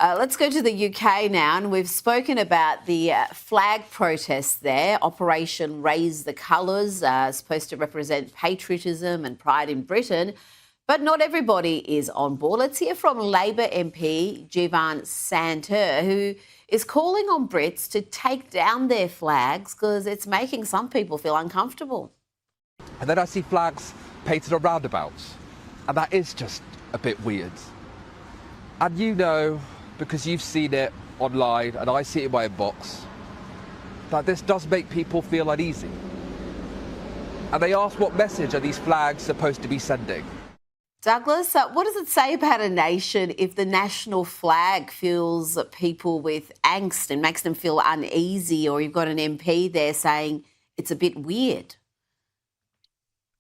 Let's go to the UK now, and we've spoken about the flag protests there. Operation Raise the Colours, supposed to represent patriotism and pride in Britain, but not everybody is on board. Let's hear from Labor MP Jivan Santer, who is calling on Brits to take down their flags because it's making some people feel uncomfortable. And then I see flags painted on roundabouts, and that is just a bit weird. And you know, because you've seen it online and I see it in my inbox, that this does make people feel uneasy. And they ask, what message are these flags supposed to be sending? Douglas, what does it say about a nation if the national flag fills people with angst and makes them feel uneasy, or you've got an MP there saying it's a bit weird?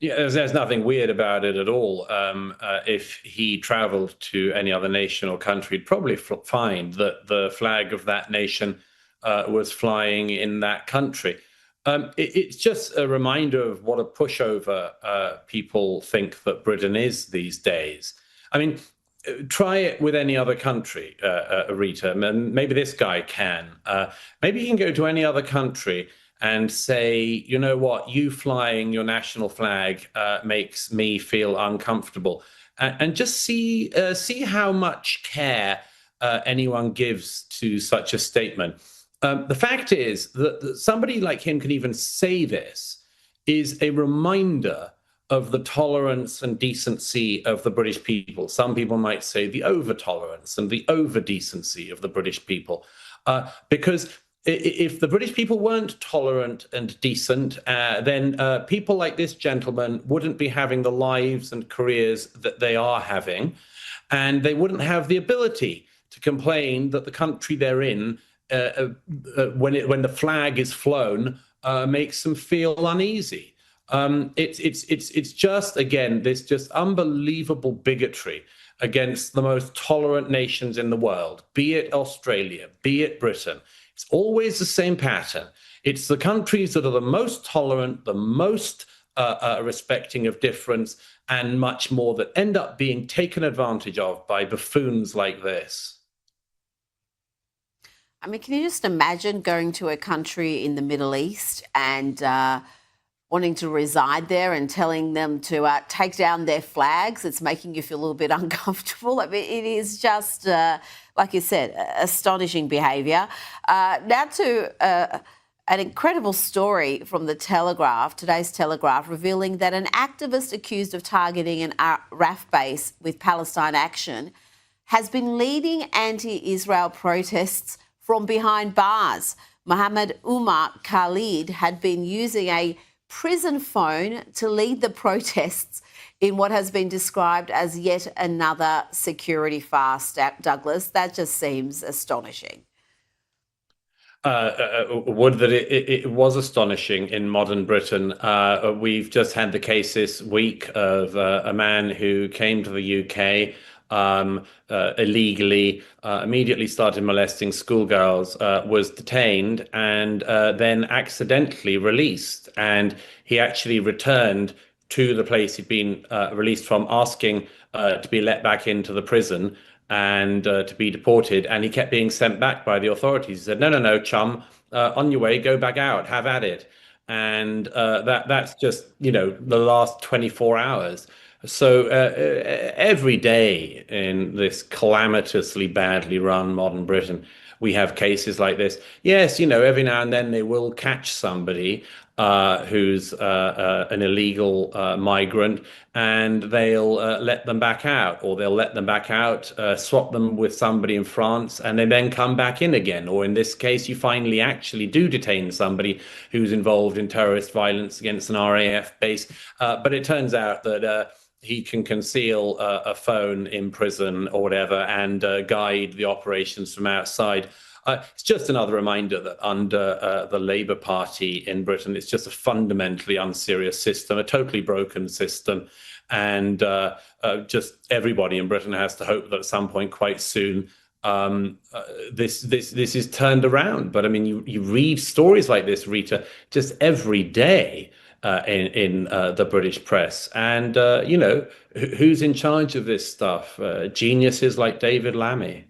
Yeah, there's nothing weird about it at all. If he travelled to any other nation or country, he'd probably find that the flag of that nation was flying in that country. It's just a reminder of what a pushover people think that Britain is these days. I mean, try it with any other country, Rita, and maybe this guy can. Maybe he can go to any other country and say, you know what, you flying your national flag makes me feel uncomfortable, and just see how much care anyone gives to such a statement. The fact is that somebody like him can even say this is a reminder of the tolerance and decency of the British people. Some people might say the over-tolerance and the over-decency of the British people, because if the British people weren't tolerant and decent, then people like this gentleman wouldn't be having the lives and careers that they are having, and they wouldn't have the ability to complain that the country they're in, when the flag is flown, makes them feel uneasy. It's just, again, this just unbelievable bigotry against the most tolerant nations in the world, be it Australia, be it Britain. It's always the same pattern. It's the countries that are the most tolerant, the most respecting of difference, and much more, that end up being taken advantage of by buffoons like this. I mean, can you just imagine going to a country in the Middle East and wanting to reside there and telling them to take down their flags? It's making you feel a little bit uncomfortable. I mean, it is just, like you said, astonishing behaviour. Now to an incredible story from the Telegraph, today's Telegraph, revealing that an activist accused of targeting an RAF base with Palestine Action has been leading anti-Israel protests from behind bars. Mohammed Umar Khalid had been using a prison phone to lead the protests in what has been described as yet another security farce. Douglas, that just seems astonishing. Would that it was astonishing in modern Britain. We've just had the case this week of a man who came to the UK illegally, immediately started molesting schoolgirls, was detained, and then accidentally released. And he actually returned to the place he'd been released from, asking to be let back into the prison and to be deported. And he kept being sent back by the authorities. He said, no, chum, on your way, go back out, have at it. And that's just, the last 24 hours. So every day in this calamitously badly run modern Britain, we have cases like this. Yes, every now and then they will catch somebody who's an illegal migrant, and they'll let them back out, or they'll let them back out, swap them with somebody in France, and they then come back in again. Or in this case, you finally actually do detain somebody who's involved in terrorist violence against an RAF base. But it turns out that he can conceal a phone in prison or whatever and guide the operations from outside. It's just another reminder that under the Labour Party in Britain, it's just a fundamentally unserious system, a totally broken system. And just everybody in Britain has to hope that at some point quite soon this is turned around. But I mean, you read stories like this, Rita, just every day in the British press. And, who's in charge of this stuff? Geniuses like David Lammy.